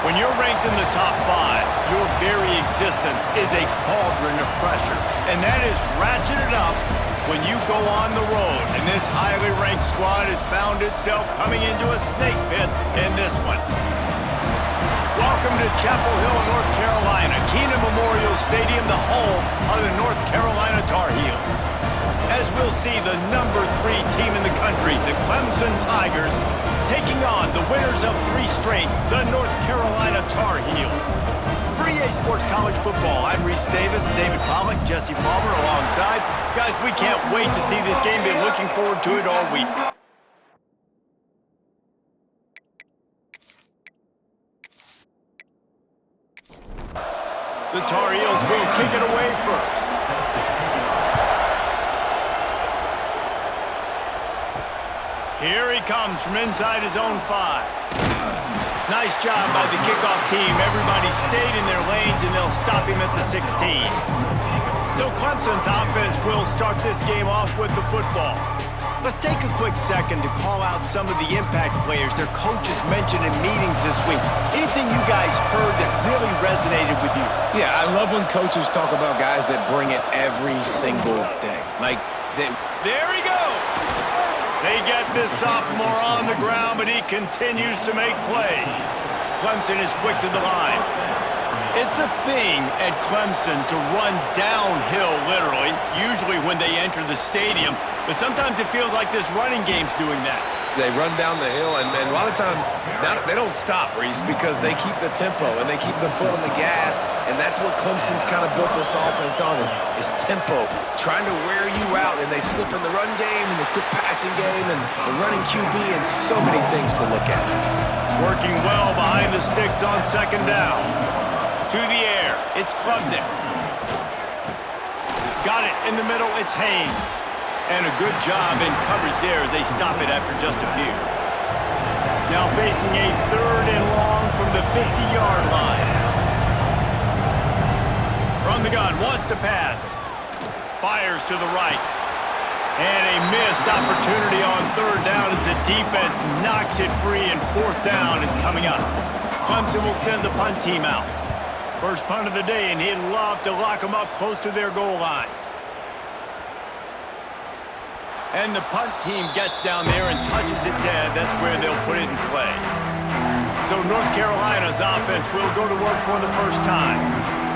When you're ranked in the top 5, your very existence is a cauldron of pressure. And that is ratcheted up when you go on the road. And this highly ranked squad has found itself coming into a snake pit in this one. Welcome to Chapel Hill, North Carolina, Kenan Memorial Stadium, the home of the North Carolina Tar Heels. As we'll see, the number 3 team in the country, the Clemson Tigers, taking on the winners of 3 straight, the North Carolina Tar Heels. For EA Sports College Football, I'm Reese Davis, David Pollack, Jesse Palmer alongside. Guys, we can't wait to see this game. Been looking forward to it all week. The Tar Heels will kick it away first. Here he comes from inside his own 5. Nice job by the kickoff team. Everybody stayed in their lanes, and they'll stop him at the 16. So Clemson's offense will start this game off with the football. Let's take a quick second to call out some of the impact players their coaches mentioned in meetings this week. Anything you guys heard that really resonated with you? Yeah, I love when coaches talk about guys that bring it every single day. There he goes! They get this sophomore on the ground, but he continues to make plays. Clemson is quick to the line. It's a thing at Clemson to run downhill, literally, usually when they enter the stadium, but sometimes it feels like this running game's doing that. They run down the hill, and a lot of times they don't stop, Reese, because they keep the tempo and they keep the foot on the gas, and that's what Clemson's kind of built this offense on is tempo, trying to wear you out, and they slip in the run game and the quick passing game and the running QB and so many things to look at. Working well behind the sticks on second down. To the air, it's Klubnik. Got it in the middle, it's Haynes. And a good job in coverage there as they stop it after just a few. Now facing a 3rd and long from the 50-yard line. From the gun, wants to pass. Fires to the right. And a missed opportunity on 3rd down as the defense knocks it free, and 4th down is coming up. Clemson will send the punt team out. First punt of the day, and he'd love to lock them up close to their goal line. And the punt team gets down there and touches it dead. That's where they'll put it in play. So North Carolina's offense will go to work for the first time.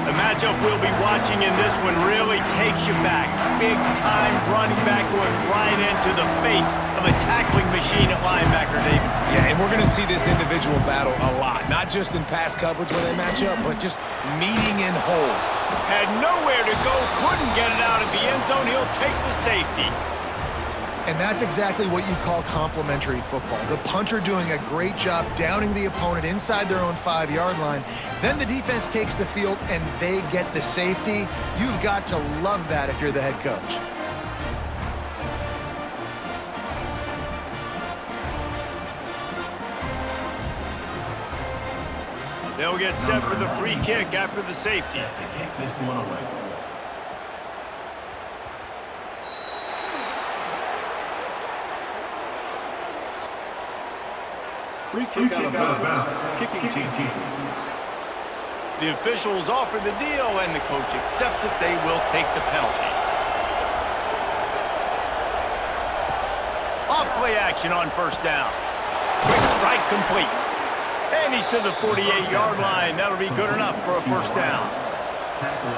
The matchup we'll be watching in this one really takes you back. Big-time running back going right into the face of a tackling machine at linebacker, David. Yeah, and we're going to see this individual battle a lot. Not just in pass coverage when they match up, but just meeting in holes. Had nowhere to go, couldn't get it out of the end zone. He'll take the safety. And that's exactly what you call complementary football. The punter doing a great job downing the opponent inside their own 5-yard line. Then the defense takes the field and they get the safety. You've got to love that if you're the head coach. They'll get set for the free kick after the safety. This one away. Free kick out of bounds. Kicking team. The officials offer the deal, and the coach accepts it. They will take the penalty. Off play action on 1st down. Quick strike complete. And he's to the 48-yard line. That'll be good enough for a 1st down.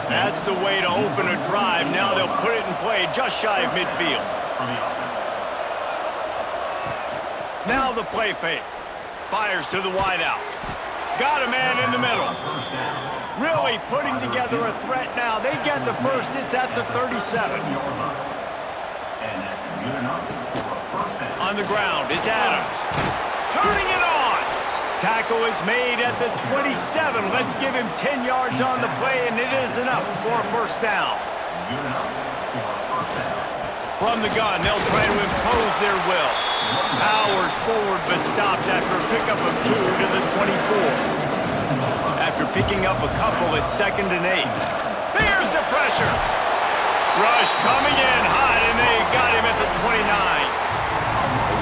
That's the way to open a drive. Now they'll put it in play just shy of midfield. Now the play fake. Fires to the wideout. Got a man in the middle. Really putting together a threat now. They get the first. It's at the 37. On the ground, it's Adams. Turning it on. Tackle is made at the 27. Let's give him 10 yards on the play, and it is enough for a 1st down. From the gun, they'll try to impose their will. Powers forward, but stopped after a pickup of 2 to the 24. After picking up a couple, it's 2nd and 8. There's the pressure. Rush coming in hot, and they got him at the 29.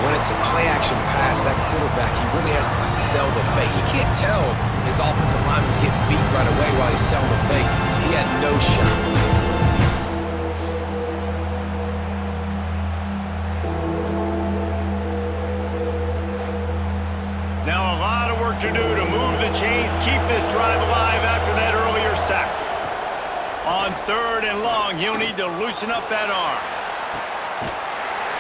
when it's a play-action pass, that quarterback, he really has to sell the fake. He can't tell his offensive lineman's getting beat right away while he's selling the fake. He had no shot. Now a lot of work to do to move the chains, keep this drive alive after that earlier sack. On 3rd and long, he'll need to loosen up that arm.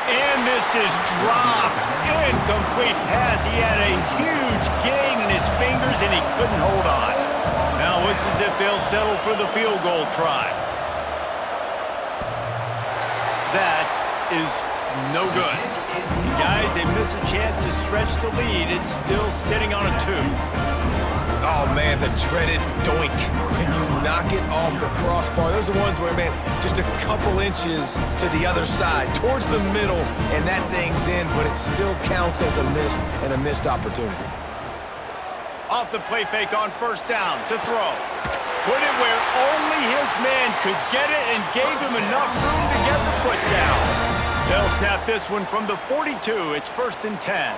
And this is dropped. Incomplete pass. He had a huge gain in his fingers, and he couldn't hold on. Now it looks as if they'll settle for the field goal try. That is no good. Guys, they miss a chance to stretch the lead. It's still sitting on a 2. Oh, man, the dreaded doink. When you knock it off the crossbar, those are ones where, man, just a couple inches to the other side, towards the middle, and that thing's in, but it still counts as a missed opportunity. Off the play fake on 1st down to throw. Put it where only his man could get it and gave him enough room to get the foot down. They'll snap this one from the 42. It's 1st and 10.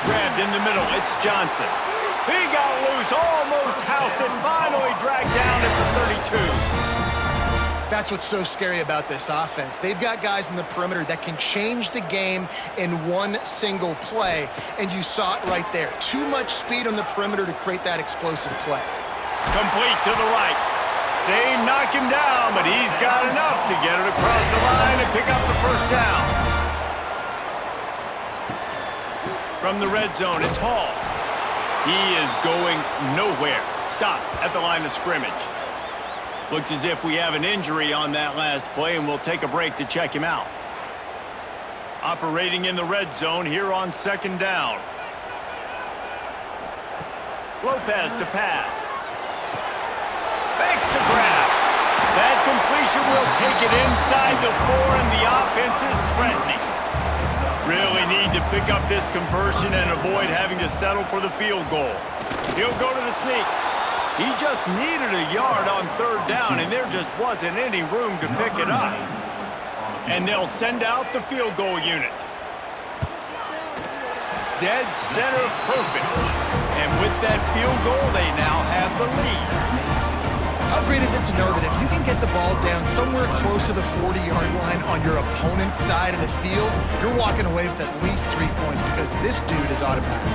Grabbed in the middle. It's Johnson. He got loose, almost housed it, finally dragged down at the 32. That's what's so scary about this offense. They've got guys in the perimeter that can change the game in one single play, and you saw it right there. Too much speed on the perimeter to create that explosive play. Complete to the right. They knock him down, but he's got enough to get it across the line and pick up the 1st down. From the red zone, it's Hall. He is going nowhere. Stop at the line of scrimmage. Looks as if we have an injury on that last play, and we'll take a break to check him out. Operating in the red zone here on 2nd down. Lopez to pass. Makes the grab. That completion will take it inside the 4, and the offense is threatening. Really need to pick up this conversion and avoid having to settle for the field goal. He'll go to the sneak. He just needed a yard on 3rd down, and there just wasn't any room to pick it up. And they'll send out the field goal unit. Dead center perfect. And with that field goal, they now have the lead. How great is it to know that if you can get the ball down somewhere close to the 40-yard line on your opponent's side of the field, you're walking away with at least 3 points because this dude is automatic.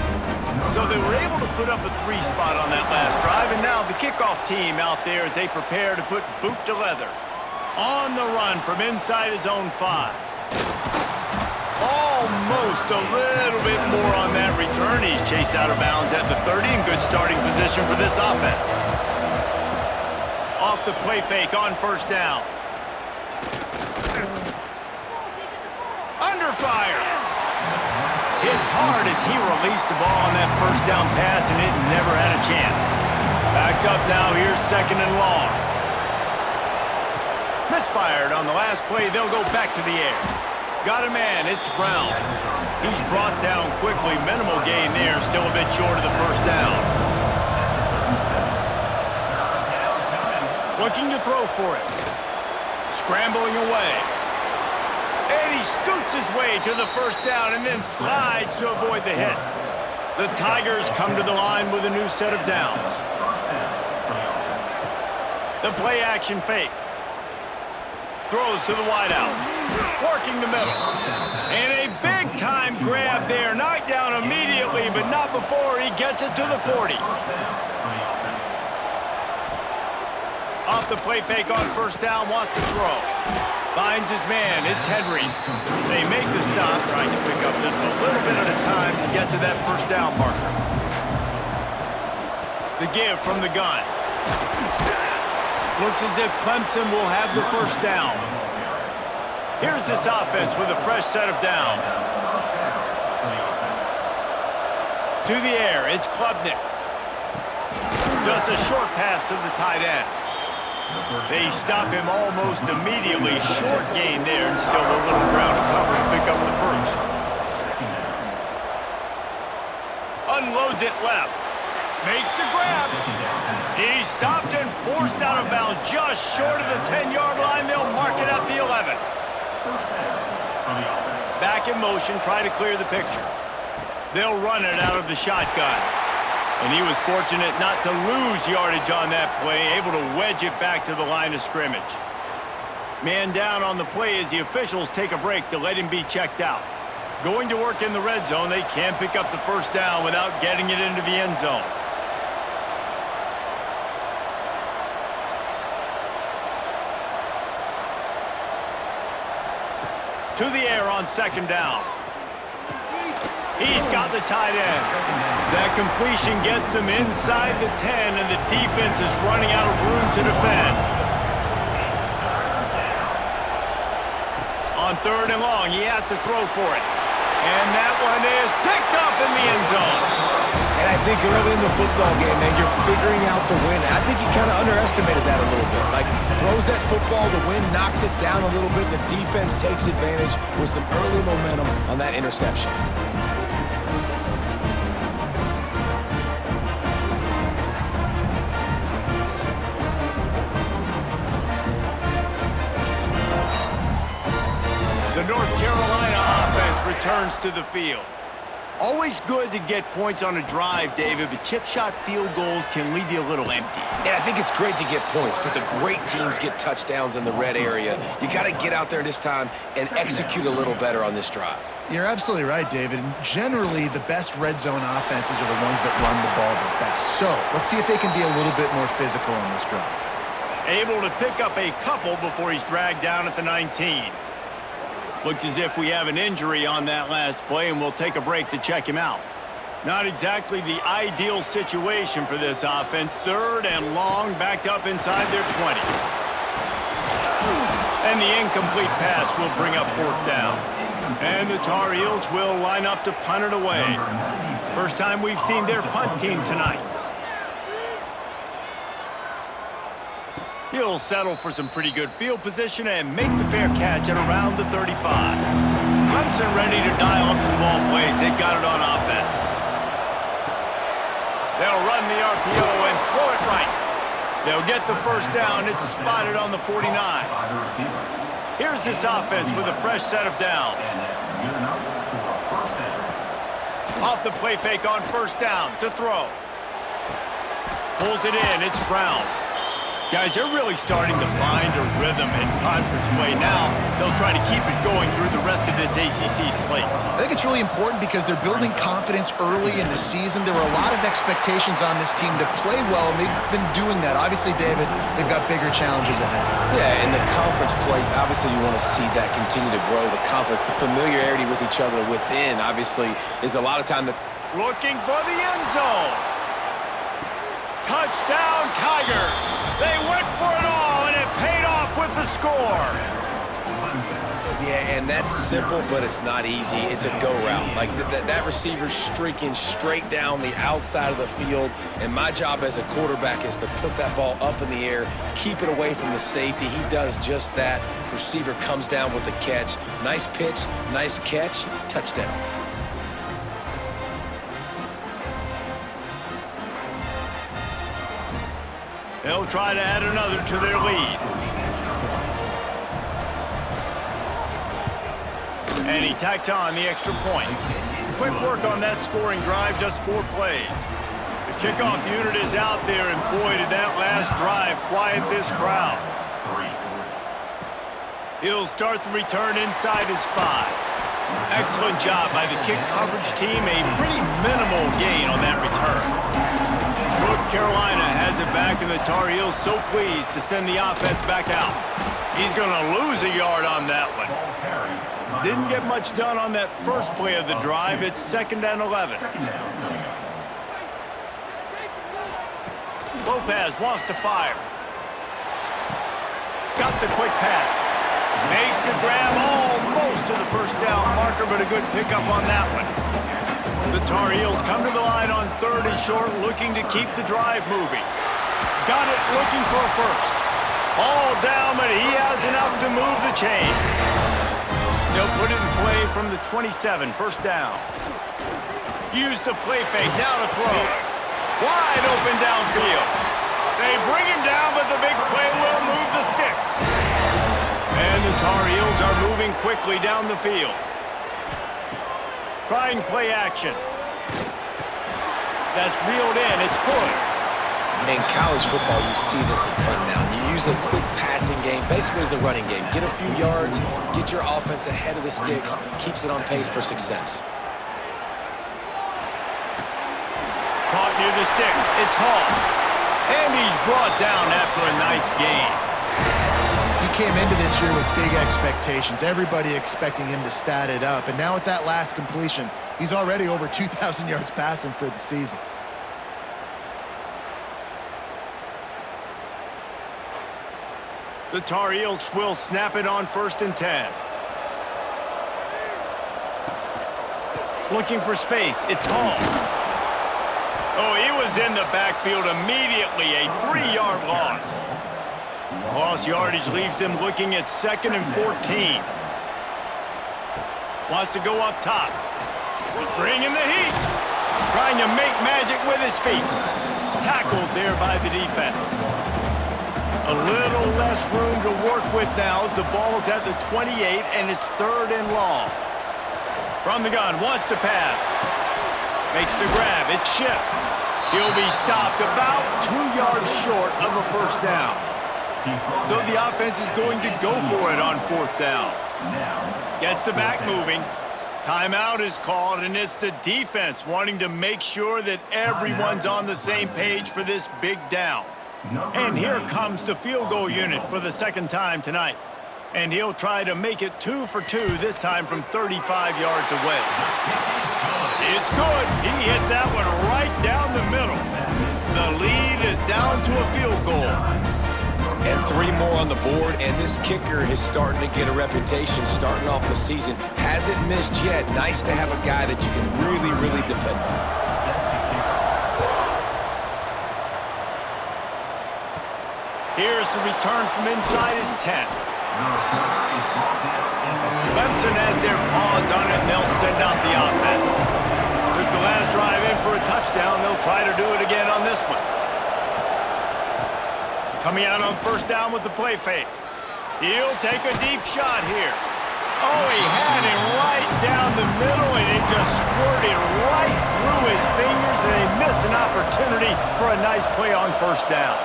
So they were able to put up a 3 spot on that last drive, and now the kickoff team out there as they prepare to put boot to leather. On the run from inside his own 5. Almost a little bit more on that return. He's chased out of bounds at the 30 in good starting position for this offense. Off the play fake on 1st down. Under fire. Hit hard as he released the ball on that 1st down pass, and it never had a chance. Backed up now, here's 2nd and long. Misfired on the last play, they'll go back to the air. Got a man, it's Brown. He's brought down quickly, minimal gain there, still a bit short of the 1st down. Looking to throw for it. Scrambling away. And he scoots his way to the 1st down and then slides to avoid the hit. The Tigers come to the line with a new set of downs. The play action fake. Throws to the wideout. Working the middle. And a big-time grab there. Knocked down immediately, but not before he gets it to the 40. Off the play fake on 1st down, wants to throw. Finds his man, it's Henry. They make the stop, trying to pick up just a little bit at a time to get to that 1st down marker. The give from the gun. Looks as if Clemson will have the 1st down. Here's this offense with a fresh set of downs. To the air, it's Klubnik. Just a short pass to the tight end. They stop him almost immediately. Short gain there and still a little ground to cover to pick up the 1st. Unloads it left. Makes the grab. He's stopped and forced out of bounds just short of the 10-yard line. They'll mark it at the 11. First down for the offense. Back in motion, trying to clear the picture. They'll run it out of the shotgun. And he was fortunate not to lose yardage on that play, able to wedge it back to the line of scrimmage. Man down on the play as the officials take a break to let him be checked out. Going to work in the red zone, they can't pick up the first down without getting it into the end zone. To the air on second down. He's got the tight end. That completion gets them inside the 10, and the defense is running out of room to defend. On third and long, he has to throw for it. And that one is picked up in the end zone. And I think early in the football game, man, you're figuring out the win. I think he kind of underestimated that a little bit. Like, throws that football, the wind knocks it down a little bit. The defense takes advantage with some early momentum on that interception. The North Carolina offense returns to the field. Always good to get points on a drive, David, but chip shot field goals can leave you a little empty. And I think it's great to get points, but the great teams get touchdowns in the red area. You got to get out there this time and execute a little better on this drive. You're absolutely right, David. And generally, the best red zone offenses are the ones that run the ball the best. So let's see if they can be a little bit more physical on this drive. Able to pick up a couple before he's dragged down at the 19. Looks as if we have an injury on that last play, and we'll take a break to check him out. Not exactly the ideal situation for this offense. Third and long, backed up inside their 20. And the incomplete pass will bring up fourth down. And the Tar Heels will line up to punt it away. First time we've seen their punt team tonight. He'll settle for some pretty good field position and make the fair catch at around the 35. Clemson ready to dial up some ball plays. They've got it on offense. They'll run the RPO and throw it right. They'll get the first down. It's spotted on the 49. Here's this offense with a fresh set of downs. Off the play fake on first down to throw. Pulls it in. It's Brown. Guys, they're really starting to find a rhythm in conference play now. They'll try to keep it going through the rest of this ACC slate. I think it's really important because they're building confidence early in the season. There were a lot of expectations on this team to play well, and they've been doing that. Obviously, David, they've got bigger challenges ahead. Yeah, in the conference play, obviously you want to see that continue to grow. The confidence, the familiarity with each other within, obviously, is a lot of time that's... Looking for the end zone. Touchdown, Tigers. They went for it all, and it paid off with the score. Yeah, and that's simple, but it's not easy. It's a go route. Like, that receiver's streaking straight down the outside of the field, and my job as a quarterback is to put that ball up in the air, keep it away from the safety. He does just that. Receiver comes down with the catch. Nice pitch, nice catch, touchdown. They'll try to add another to their lead. And he tacks on the extra point. Quick work on that scoring drive, just 4 plays. The kickoff unit is out there, and boy, did that last drive quiet this crowd. He'll start the return inside his 5. Excellent job by the kick coverage team. A pretty minimal gain on that return. North Carolina has it back, and the Tar Heels so pleased to send the offense back out. He's going to lose a yard on that one. Didn't get much done on that first play of the drive. It's 2nd and 11. Lopez wants to fire. Got the quick pass. Makes the grab almost to the first down marker, but a good pickup on that one. The Tar Heels come to the line on 3rd and short, looking to keep the drive moving. Got it, looking for a first. All down, but he has enough to move the chains. They'll put it in play from the 27, first down. Use the play fake, now to throw. Wide open downfield. They bring him down, but the big play will move the sticks. And the Tar Heels are moving quickly down the field. Trying play action. That's reeled in. It's good. In college football, you see this a ton now. You use a quick passing game, basically as the running game. Get a few yards, get your offense ahead of the sticks, keeps it on pace for success. Caught near the sticks. It's Hall. And he's brought down after a nice gain. He came into this year with big expectations. Everybody expecting him to stat it up. And now with that last completion, he's already over 2,000 yards passing for the season. The Tar Heels will snap it on 1st and 10. Looking for space. It's Hall. Oh, he was in the backfield immediately. A 3-yard loss. Lost yardage leaves them looking at 2nd and 14. Wants to go up top. Bringing the heat. Trying to make magic with his feet. Tackled there by the defense. A little less room to work with now as the ball's at the 28 and it's 3rd and long. From the gun, wants to pass. Makes the grab, it's Ship. He'll be stopped about 2 yards short of a 1st down. So the offense is going to go for it on 4th down. Gets the back moving. Timeout is called, and it's the defense wanting to make sure that everyone's on the same page for this big down. And here comes the field goal unit for the 2nd time tonight. And he'll try to make it 2 for 2, this time from 35 yards away. It's good. He hit that one right down the middle. The lead is down to a field goal. And 3 more on the board, and this kicker is starting to get a reputation starting off the season. Hasn't missed yet. Nice to have a guy that you can really, really depend on. Here's the return from inside his 10. Clemson has their paws on it, and they'll send out the offense. Took the last drive in for a touchdown. They'll try to do it again on this one. Coming out on 1st down with the play fake. He'll take a deep shot here. Oh, he had it right down the middle, and it just squirted right through his fingers, and they miss an opportunity for a nice play on 1st down.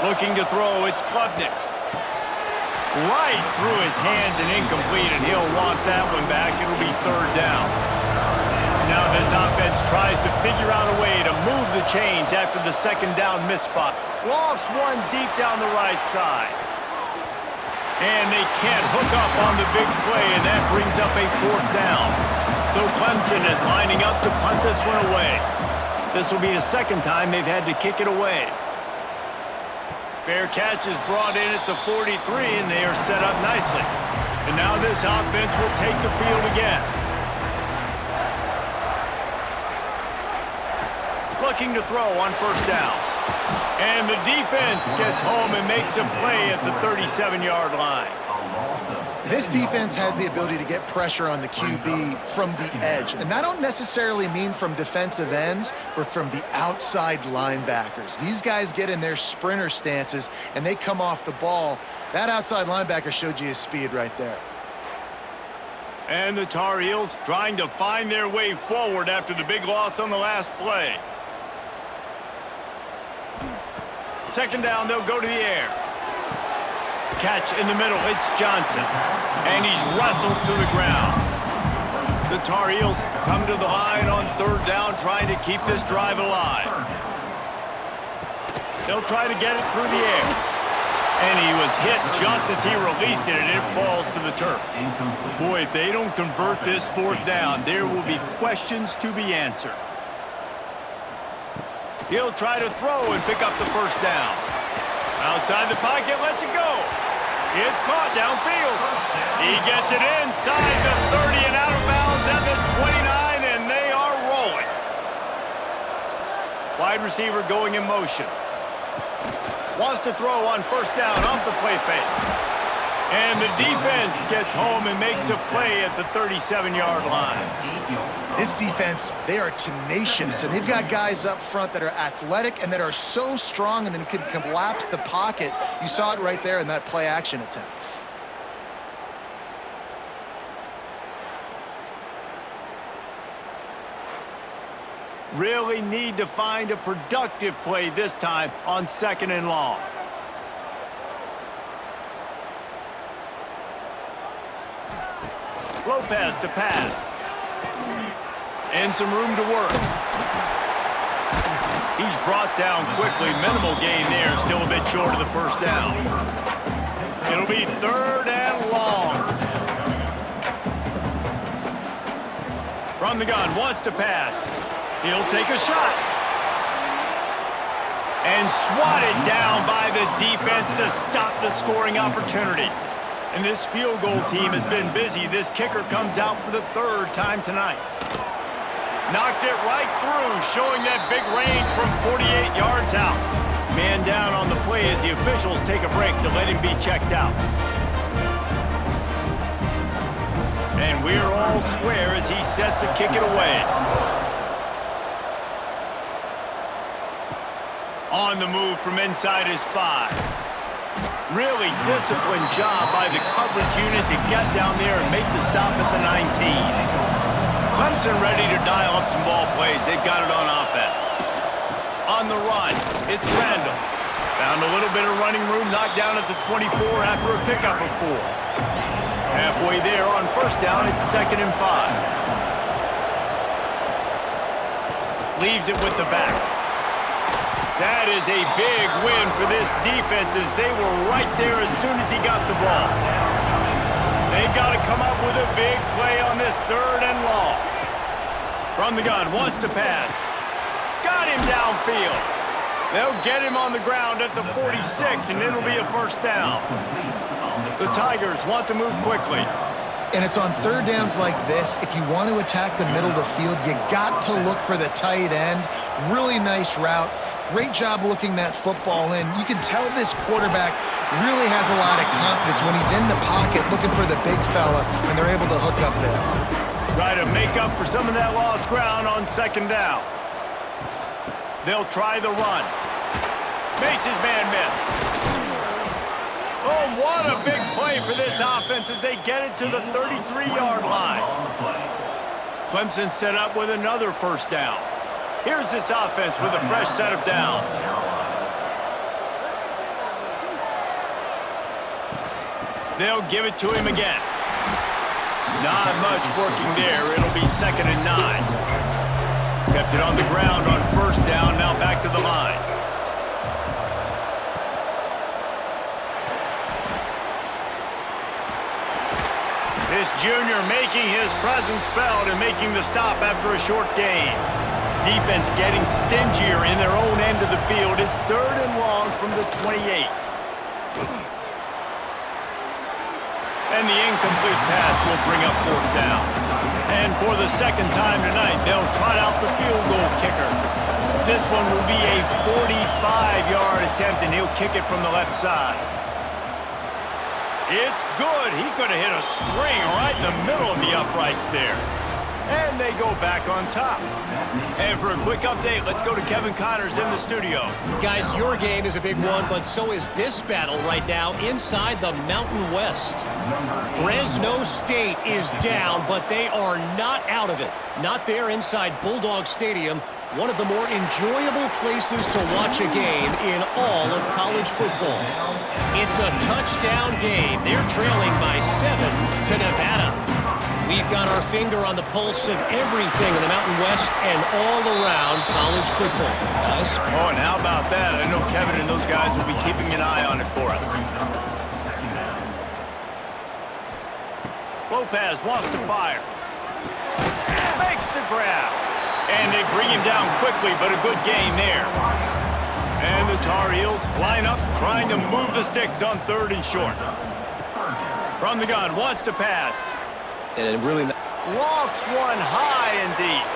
Looking to throw, it's Klubnik. Right through his hands and incomplete, and he'll want that one back. It'll be 3rd down. Now this offense tries to figure out a way to move the chains after the 2nd down misspot. Lofts one deep down the right side. And they can't hook up on the big play, and that brings up a 4th down. So Clemson is lining up to punt this one away. This will be the 2nd time they've had to kick it away. Fair catch is brought in at the 43, and they are set up nicely. And now this offense will take the field again. Looking to throw on 1st down. And the defense gets home and makes a play at the 37-yard line. This defense has the ability to get pressure on the QB from the edge. And that don't necessarily mean from defensive ends, but from the outside linebackers. These guys get in their sprinter stances, and they come off the ball. That outside linebacker showed you his speed right there. And the Tar Heels trying to find their way forward after the big loss on the last play. 2nd down, they'll go to the air. Catch in the middle, it's Johnson. And he's wrestled to the ground. The Tar Heels come to the line on 3rd down, trying to keep this drive alive. They'll try to get it through the air. And he was hit just as he released it, and it falls to the turf. Boy, if they don't convert this 4th down, there will be questions to be answered. He'll try to throw and pick up the 1st down. Outside the pocket, lets it go. It's caught downfield. He gets it inside the 30 and out of bounds at the 29, and they are rolling. Wide receiver going in motion. Wants to throw on 1st down off the play fake. And the defense gets home and makes a play at the 37-yard line. This defense, they are tenacious, and they've got guys up front that are athletic and that are so strong and can collapse the pocket. You saw it right there in that play-action attempt. Really need to find a productive play this time on 2nd and long. Lopez to pass. And some room to work. He's brought down quickly. Minimal gain there. Still a bit short of the first down. It'll be 3rd and long. From the gun, wants to pass. He'll take a shot. And swatted down by the defense to stop the scoring opportunity. And this field goal team has been busy. This kicker comes out for the 3rd time tonight. Knocked it right through, showing that big range from 48 yards out. Man down on the play as the officials take a break to let him be checked out. And we're all square as he's set to kick it away. On the move from inside his 5. Really disciplined job by the coverage unit to get down there and make the stop at the 19. Clemson ready to dial up some ball plays. They've got it on offense. On the run, it's Randall. Found a little bit of running room, knocked down at the 24 after a pickup of 4. Halfway there on 1st down, it's 2nd and 5. Leaves it with the back. That is a big win for this defense as they were right there as soon as he got the ball. They've got to come up with a big play on this 3rd and long. From the gun, wants to pass. Got him downfield. They'll get him on the ground at the 46, and it'll be a 1st down. The Tigers want to move quickly. And it's on 3rd downs like this. If you want to attack the middle of the field, you got to look for the tight end. Really nice route. Great job looking that football in. You can tell this quarterback really has a lot of confidence when he's in the pocket looking for the big fella, and they're able to hook up there. Try to make up for some of that lost ground on 2nd down. They'll try the run. Makes his man miss. Oh, what a big play for this offense as they get it to the 33-yard line. Clemson set up with another 1st down. Here's this offense with a fresh set of downs. They'll give it to him again. Not much working there. It'll be 2nd and 9. Kept it on the ground on 1st down. Now back to the line. This junior making his presence felt and making the stop after a short gain. Defense getting stingier in their own end of the field. It's 3rd and long from the 28. And the incomplete pass will bring up 4th down. And for the 2nd time tonight, they'll trot out the field goal kicker. This one will be a 45-yard attempt, and he'll kick it from the left side. It's good. He could have hit a string right in the middle of the uprights there. And they go back on top. And for a quick update, let's go to Kevin Connors in the studio. Guys, your game is a big one, but so is this battle right now inside the Mountain West. Fresno State is down, but they are not out of it. Not there inside Bulldog Stadium, one of the more enjoyable places to watch a game in all of college football. It's a touchdown game. They're trailing by 7 to Nevada. We've got our finger on the pulse of everything in the Mountain West and all around college football, guys. Oh, and how about that? I know Kevin and those guys will be keeping an eye on it for us. Lopez wants to fire. Makes the grab. And they bring him down quickly, but a good gain there. And the Tar Heels line up, trying to move the sticks on 3rd and short. From the gun, wants to pass. And it really Lofts one high and deep.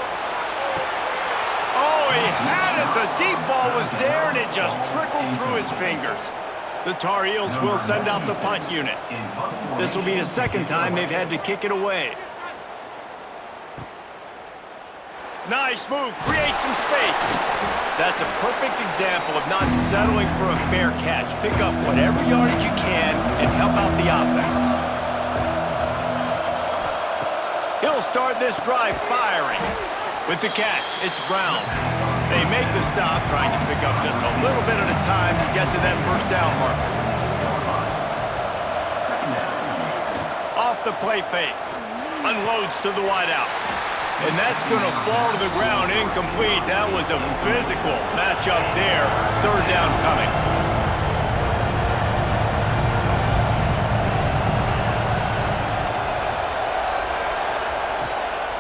Oh, he had it. The deep ball was there, and it just trickled through his fingers. The Tar Heels will send out the punt unit. This will be the 2nd time they've had to kick it away. Nice move, create some space. That's a perfect example of not settling for a fair catch. Pick up whatever yardage you can and help out the offense. He'll start this drive firing. With the catch, it's Brown. They make the stop, trying to pick up just a little bit at a time to get to that first down marker. Off the play fake. Unloads to the wideout. And that's going to fall to the ground incomplete. That was a physical matchup there. Third down coming.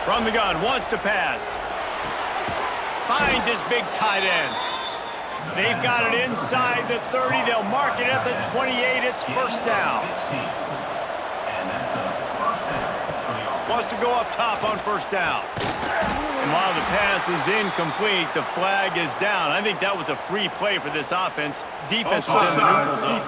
From the gun, wants to pass. Finds his big tight end. They've got it inside the 30. They'll mark it at the 28. It's first down. Wants to go up top on first down. And while the pass is incomplete, the flag is down. I think that was a free play for this offense. Defense was in the neutral zone.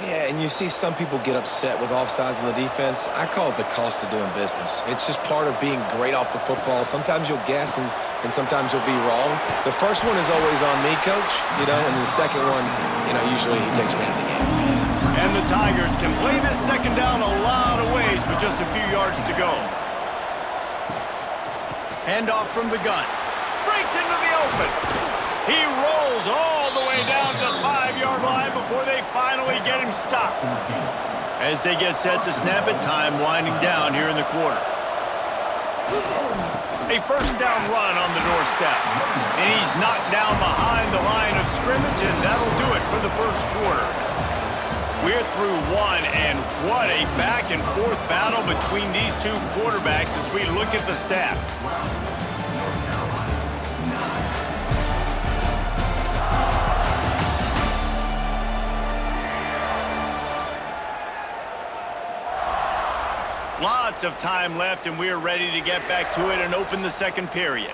Yeah, and you see some people get upset with offsides on the defense. I call it the cost of doing business. It's just part of being great off the football. Sometimes you'll guess and sometimes you'll be wrong. The first one is always on me, Coach, and the second one, usually he takes me out of the game. And the Tigers can play this second down a lot of ways with just a few yards to go. Handoff from the gun. Breaks into the open. He rolls all the way down to the 5-yard line before they finally get him stopped. As they get set to snap it, time winding down here in the quarter. A first down run on the doorstep. And he's knocked down behind the line of scrimmage, and that'll do it for the first quarter. We're through one, and what a back-and-forth battle between these two quarterbacks as we look at the stats. Lots of time left, and we're ready to get back to it and open the second period.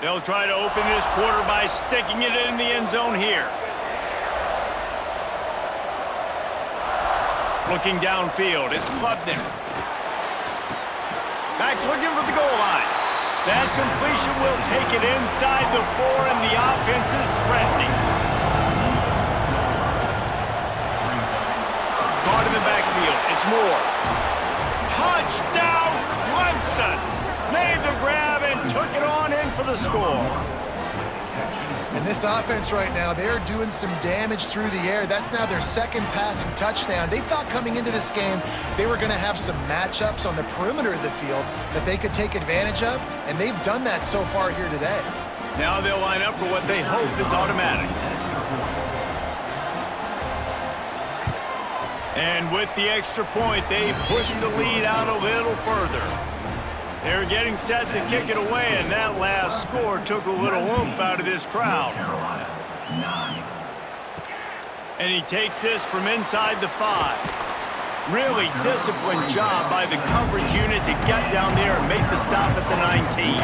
They'll try to open this quarter by sticking it in the end zone here. Looking downfield, it's Klubnik. Back's looking for the goal line. That completion will take it inside the 4, and the offense is threatening. Caught in the backfield, it's Moore. Touchdown, Clemson! Made the grab and took it on in for the score. And this offense right now, they're doing some damage through the air. That's now their second passing touchdown. They thought coming into this game they were going to have some matchups on the perimeter of the field that they could take advantage of, and they've done that so far here today. Now they'll line up for what they hope is automatic. And with the extra point, they push the lead out a little further. They're getting set to kick it away, and that last score took a little oomph out of this crowd. And he takes this from inside the 5. Really disciplined job by the coverage unit to get down there and make the stop at the 19.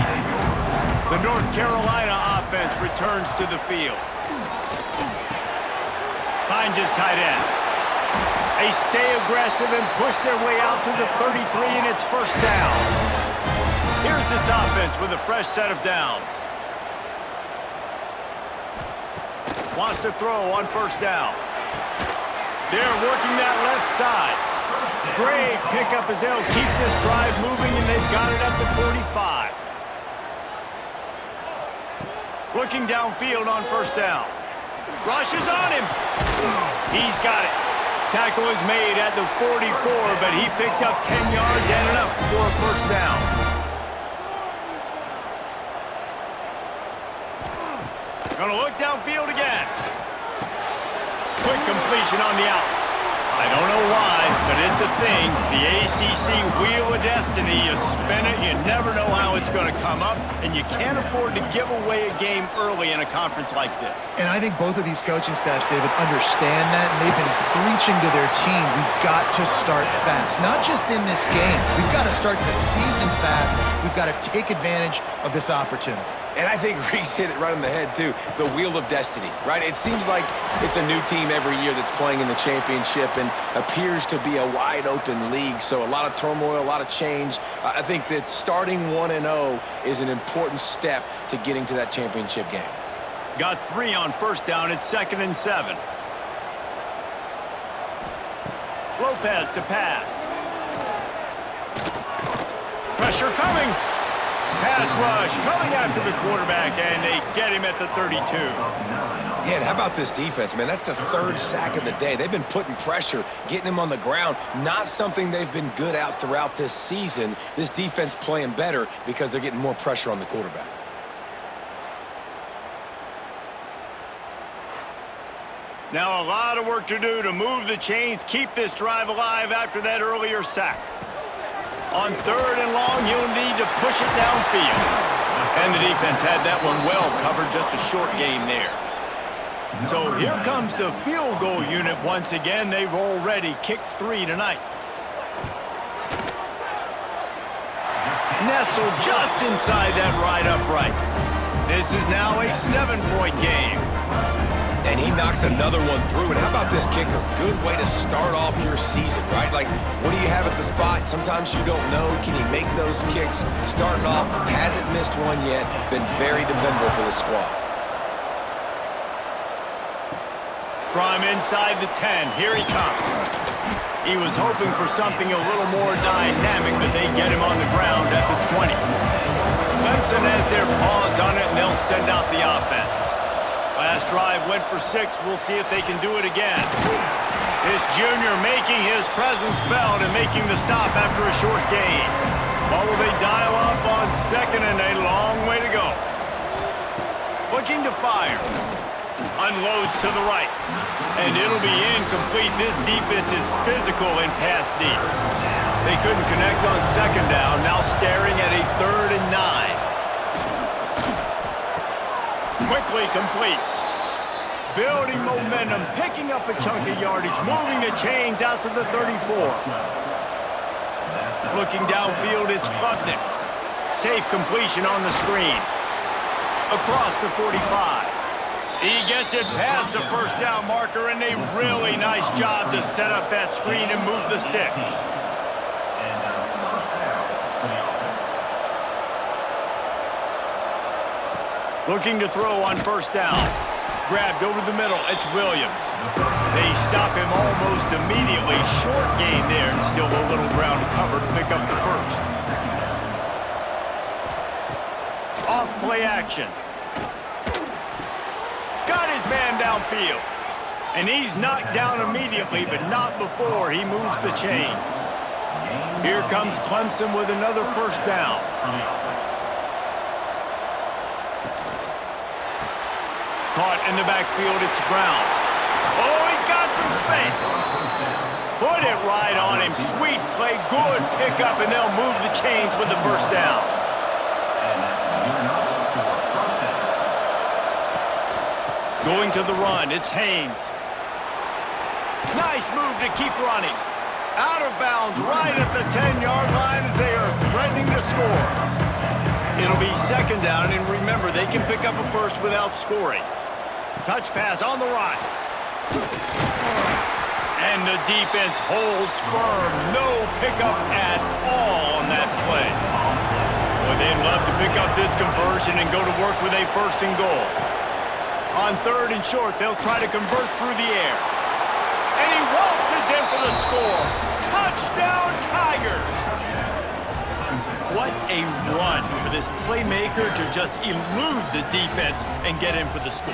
The North Carolina offense returns to the field. Finds his tight end. They stay aggressive and push their way out to the 33, and it's first down. Here's this offense with a fresh set of downs. Wants to throw on first down. They're working that left side. Great pickup as they'll keep this drive moving, and they've got it at the 45. Looking downfield on first down. Rushes on him. He's got it. Tackle is made at the 44, but he picked up 10 yards and enough for a first down. Gonna look downfield again. Quick completion on the out. I don't know why, but it's a thing. The ACC Wheel of Destiny, you spin it, you never know how it's going to come up, and you can't afford to give away a game early in a conference like this. And I think both of these coaching staffs, David, understand that, and they've been preaching to their team, we've got to start fast. Not just in this game. We've got to start the season fast. We've got to take advantage of this opportunity. And I think Reese hit it right on the head, too. The Wheel of Destiny, right? It seems like it's a new team every year that's playing in the championship and appears to be a wide-open league. So a lot of turmoil, a lot of change. I think that starting 1-0 is an important step to getting to that championship game. Got 3 on first down. It's 2nd and 7. Lopez to pass. Pressure coming. Pass rush coming after the quarterback, and they get him at the 32. Yeah, and how about this defense, man? That's the third sack of the day. They've been putting pressure, getting him on the ground. Not something they've been good at throughout this season. This defense playing better because they're getting more pressure on the quarterback. Now a lot of work to do to move the chains, keep this drive alive after that earlier sack. On 3rd and long, you'll need to push it downfield. And the defense had that one well covered, just a short gain there. So here comes the field goal unit once again. They've already kicked 3 tonight. Nestled just inside that right upright. This is now a 7-point game. And he knocks another one through. And how about this kicker? Good way to start off your season, right? Like, what do you have at the spot? Sometimes you don't know. Can he make those kicks? Starting off, hasn't missed one yet. Been very dependable for the squad. From inside the 10, here he comes. He was hoping for something a little more dynamic, but they get him on the ground at the 20. Clemson has their paws on it, and they'll send out the offense. Last drive went for 6. We'll see if they can do it again. This junior making his presence felt and making the stop after a short gain. What will they dial up on 2nd and a long way to go? Looking to fire. Unloads to the right. And it'll be incomplete. This defense is physical in pass deep. They couldn't connect on 2nd down. Now staring at a 3rd and 9. Quickly complete. Building momentum, picking up a chunk of yardage, moving the chains out to the 34. Looking downfield, it's Klubnik. Safe completion on the screen. Across the 45. He gets it past the 1st down marker, and a really nice job to set up that screen and move the sticks. Looking to throw on 1st down. Grabbed over the middle. It's Williams. They stop him almost immediately. Short gain there, and still a little ground to cover to pick up the 1st. Off play action. Got his man downfield. And he's knocked down immediately, but not before he moves the chains. Here comes Clemson with another 1st down. Caught in the backfield, it's Brown. Oh, he's got some space. Put it right on him. Sweet play, good pickup, and they'll move the chains with the 1st down. Going to the run, it's Haynes. Nice move to keep running. Out of bounds, right at the 10-yard line as they are threatening to score. It'll be 2nd down, and remember, they can pick up a 1st without scoring. Touch pass on the right. And the defense holds firm. No pickup at all on that play. Boy, they'd love to pick up this conversion and go to work with a 1st and goal. On 3rd and short, they'll try to convert through the air. And he waltzes in for the score. Touchdown, Tigers! What a run for this playmaker to just elude the defense and get in for the score.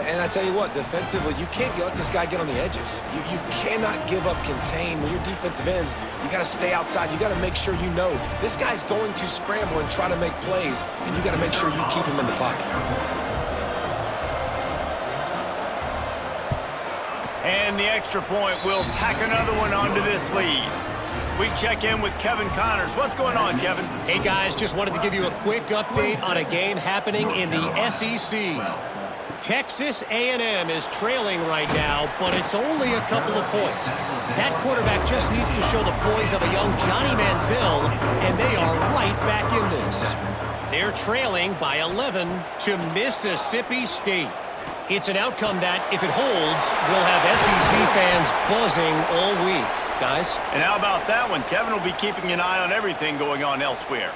And I tell you what, defensively, you can't let this guy get on the edges. You cannot give up contain. When your defensive ends, you got to stay outside. You got to make sure you know this guy's going to scramble and try to make plays, and you got to make sure you keep him in the pocket. And the extra point will tack another one onto this lead. We check in with Kevin Connors. What's going on, Kevin? Hey, guys, just wanted to give you a quick update on a game happening in the SEC. Texas A&M is trailing right now, but it's only a couple of points. That quarterback just needs to show the poise of a young Johnny Manziel, and they are right back in this. They're trailing by 11 to Mississippi State. It's an outcome that, if it holds, will have SEC fans buzzing all week. Guys? And how about that one? Kevin will be keeping an eye on everything going on elsewhere.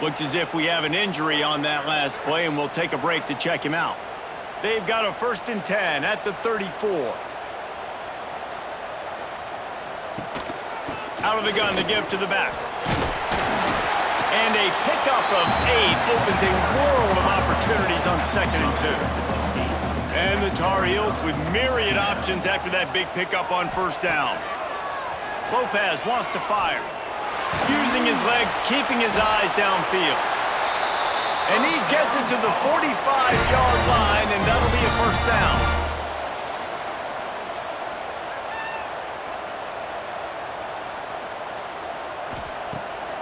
Looks as if we have an injury on that last play, and we'll take a break to check him out. They've got a 1st and 10 at the 34. Out of the gun, the give to the back. And a A pickup of 8 opens a world of opportunities on 2nd and 2. And the Tar Heels with myriad options after that big pickup on 1st down. Lopez wants to fire. Using his legs, keeping his eyes downfield. And he gets it to the 45-yard line, and that'll be a 1st down.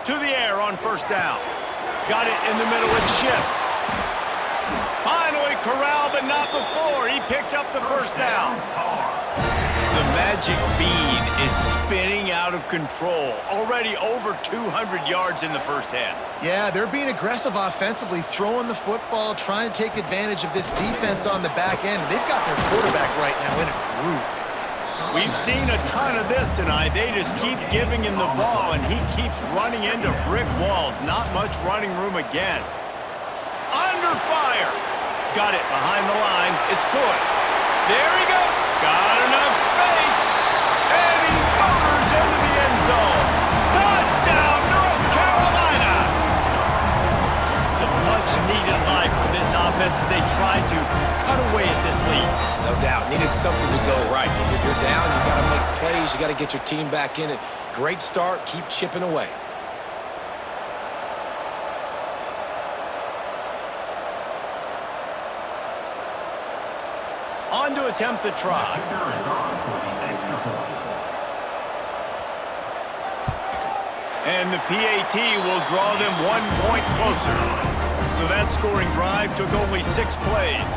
To the air on 1st down. Got it in the middle with Ship. Finally corralled, but not before. He picks up the 1st down. The magic bean is spinning out of control. Already over 200 yards in the 1st half. Yeah, they're being aggressive offensively, throwing the football, trying to take advantage of this defense on the back end. They've got their quarterback right now in a groove. We've seen a ton of this tonight. They just keep giving him the ball, and he keeps running into brick walls. Not much running room again. Under fire. Got it behind the line. It's good. There he goes. Got enough space. And he motors into the end zone. Touchdown, North Carolina. It's a much-needed life for this offense as they try to cut away at this lead. No doubt. Needed something to go right. If you're down, you got to make plays. You got to get your team back in it. Great start. Keep chipping away. On to attempt the try. And the PAT will draw them 1 point closer. So that scoring drive took only 6 plays.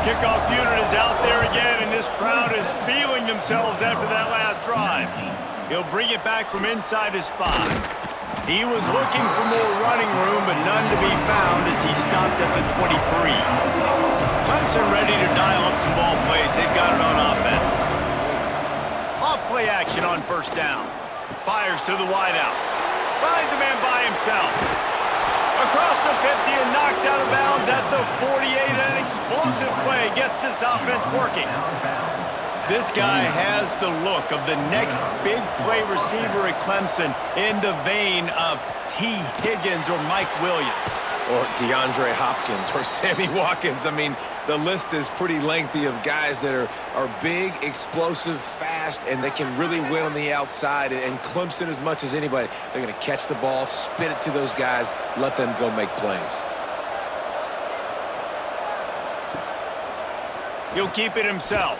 Kickoff unit is out there again, and this crowd is feeling themselves after that last drive. He'll bring it back from inside his 5. He was looking for more running room, but none to be found as he stopped at the 23. Clemson ready to dial up some ball plays. They've got it on offense. Off play action on 1st down. Fires to the wideout. Finds a man by himself. Across the 50 and knocked out of bounds at the 48. An explosive play gets this offense working. This guy has the look of the next big play receiver at Clemson in the vein of T. Higgins or Mike Williams. Or DeAndre Hopkins or Sammy Watkins. I mean, the list is pretty lengthy of guys that are big, explosive, fast, and they can really win on the outside. And Clemson, as much as anybody, they're going to catch the ball, spit it to those guys, let them go make plays. He'll keep it himself.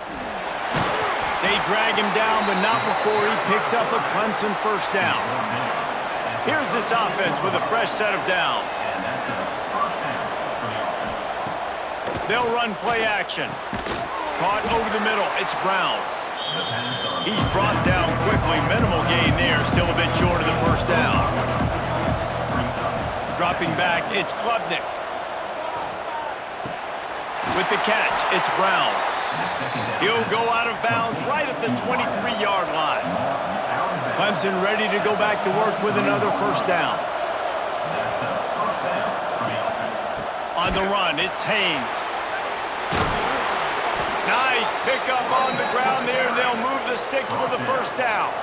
They drag him down, but not before he picks up a Clemson 1st down. Here's this offense with a fresh set of downs. They'll run play action. Caught over the middle. It's Brown. He's brought down quickly. Minimal gain there. Still a bit short of the 1st down. Dropping back, it's Klubnik. With the catch, it's Brown. He'll go out of bounds right at the 23-yard line. Clemson ready to go back to work with another 1st down. On the run, it's Haynes. Nice pickup on the ground there, and they'll move the sticks with the 1st down.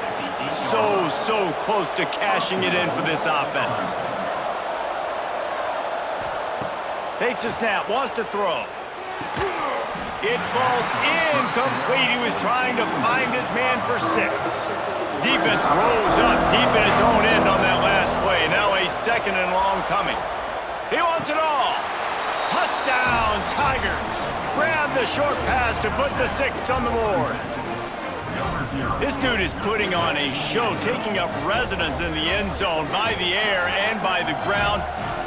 So close to cashing it in for this offense. Takes a snap, wants to throw. It falls incomplete. He was trying to find his man for 6. Defense rolls up deep in its own end on that last play. Now a 2nd and long coming. He wants it all. Touchdown, Tigers. Grab the short pass to put the 6 on the board. This dude is putting on a show, taking up residence in the end zone by the air and by the ground,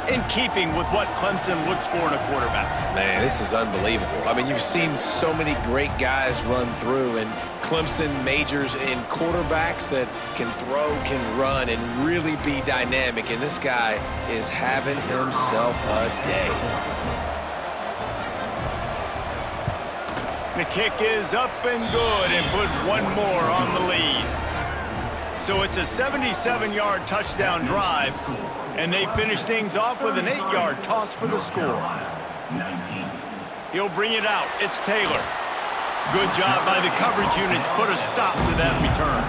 in keeping with what Clemson looks for in a quarterback. Man, this is unbelievable. I mean, you've seen so many great guys run through, and Clemson majors in quarterbacks that can throw, can run, and really be dynamic, and this guy is having himself a day. The kick is up and good, and put 1 more on the lead. So it's a 77-yard touchdown drive, and they finish things off with an 8-yard toss for the score. He'll bring it out. It's Taylor. Good job by the coverage unit to put a stop to that return.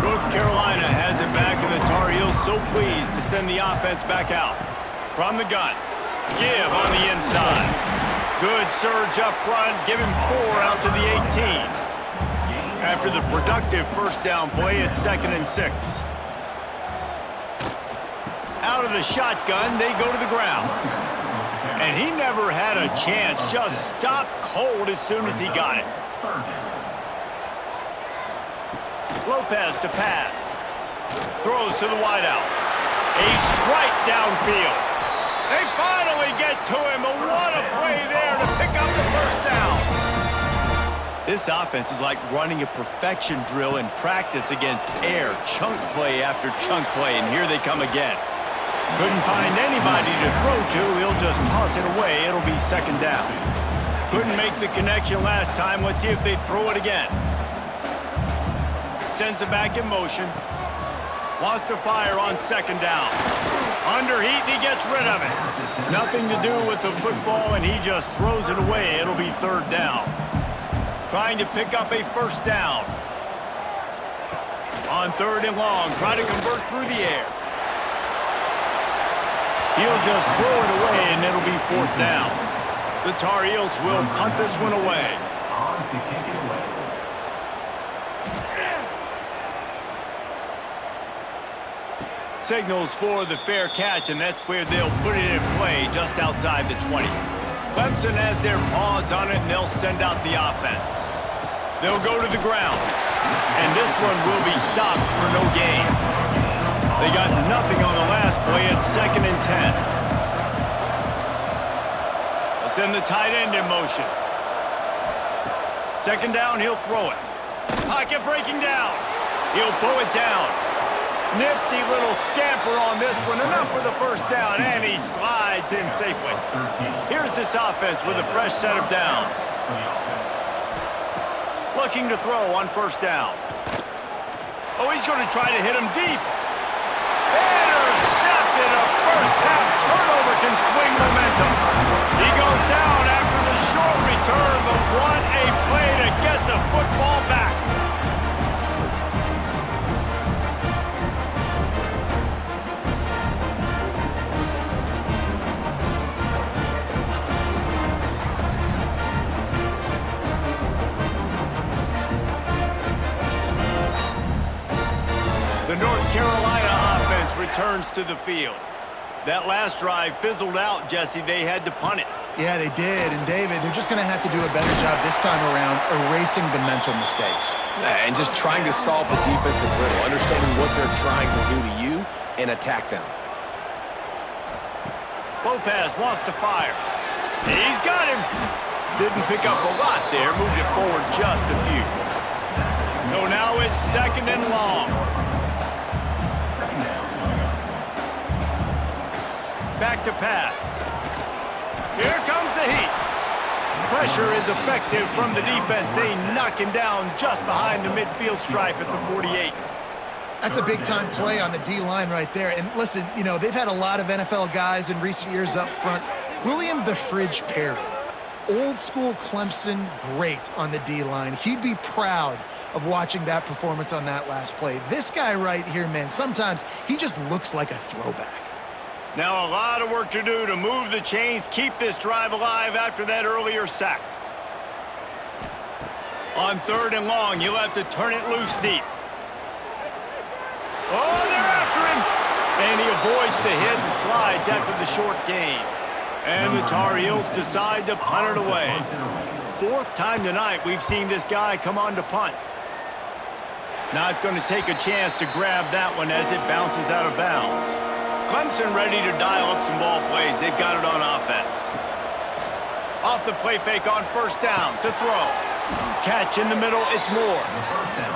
North Carolina has it back, and the Tar Heels so pleased to send the offense back out. From the gun. Give on the inside. Good surge up front. Give him 4 out to the 18. After the productive first down play, it's 2nd and 6. Out of the shotgun, they go to the ground. And he never had a chance. Just stopped cold as soon as he got it. Lopez to pass. Throws to the wideout. A strike downfield. They finally get to him, but what a play there to pick up the first down. This offense is like running a perfection drill in practice against air. Chunk play after chunk play, and here they come again. Couldn't find anybody to throw to. He'll just toss it away. It'll be 2nd down. Couldn't make the connection last time. Let's see if they throw it again. Sends it back in motion. Wants to fire on 2nd down. Under heat, and he gets rid of it. Nothing to do with the football, and he just throws it away. It'll be 3rd down. Trying to pick up a first down. On 3rd and long, try to convert through the air. He'll just throw it away, and it'll be 4th down. The Tar Heels will punt this one away. On to kick it away. Signals for the fair catch, and that's where they'll put it in play, just outside the 20. Clemson has their paws on it, and they'll send out the offense. They'll go to the ground, and this one will be stopped for no gain. They got nothing on the last play. It's 2nd and 10. They'll send the tight end in motion. 2nd down, he'll throw it. Pocket breaking down. He'll pull it down. Nifty little scamper on this one. Enough for the first down, and he slides in safely. Here's this offense with a fresh set of downs. Looking to throw on 1st down. Oh, he's going to try to hit him deep. Intercepted. A first-half turnover can swing momentum. He goes down after the short return, but what a play to get the football back. The North Carolina offense returns to the field. That last drive fizzled out, Jesse. They had to punt it. Yeah, they did. And, David, they're just going to have to do a better job this time around erasing the mental mistakes. And just trying to solve the defensive riddle, understanding what they're trying to do to you and attack them. Lopez wants to fire. He's got him. Didn't pick up a lot there. Moved it forward just a few. So now it's 2nd and long. Back to pass. Here comes the heat. Pressure is effective from the defense. They knock him down just behind the midfield stripe at the 48. That's a big-time play on the D-line right there. And listen, you know, they've had a lot of NFL guys in recent years up front. William the Fridge Perry, old-school Clemson great on the D-line. He'd be proud of watching that performance on that last play. This guy right here, man, sometimes he just looks like a throwback. Now a lot of work to do to move the chains, keep this drive alive after that earlier sack. On 3rd and long, you'll have to turn it loose deep. Oh, they're after him! And he avoids the hit and slides after the short gain. And the Tar Heels decide to punt it away. 4th time tonight we've seen this guy come on to punt. Not going to take a chance to grab that one as it bounces out of bounds. Clemson ready to dial up some ball plays. They've got it on offense. Off the play fake on 1st down to throw. Catch in the middle, it's Moore.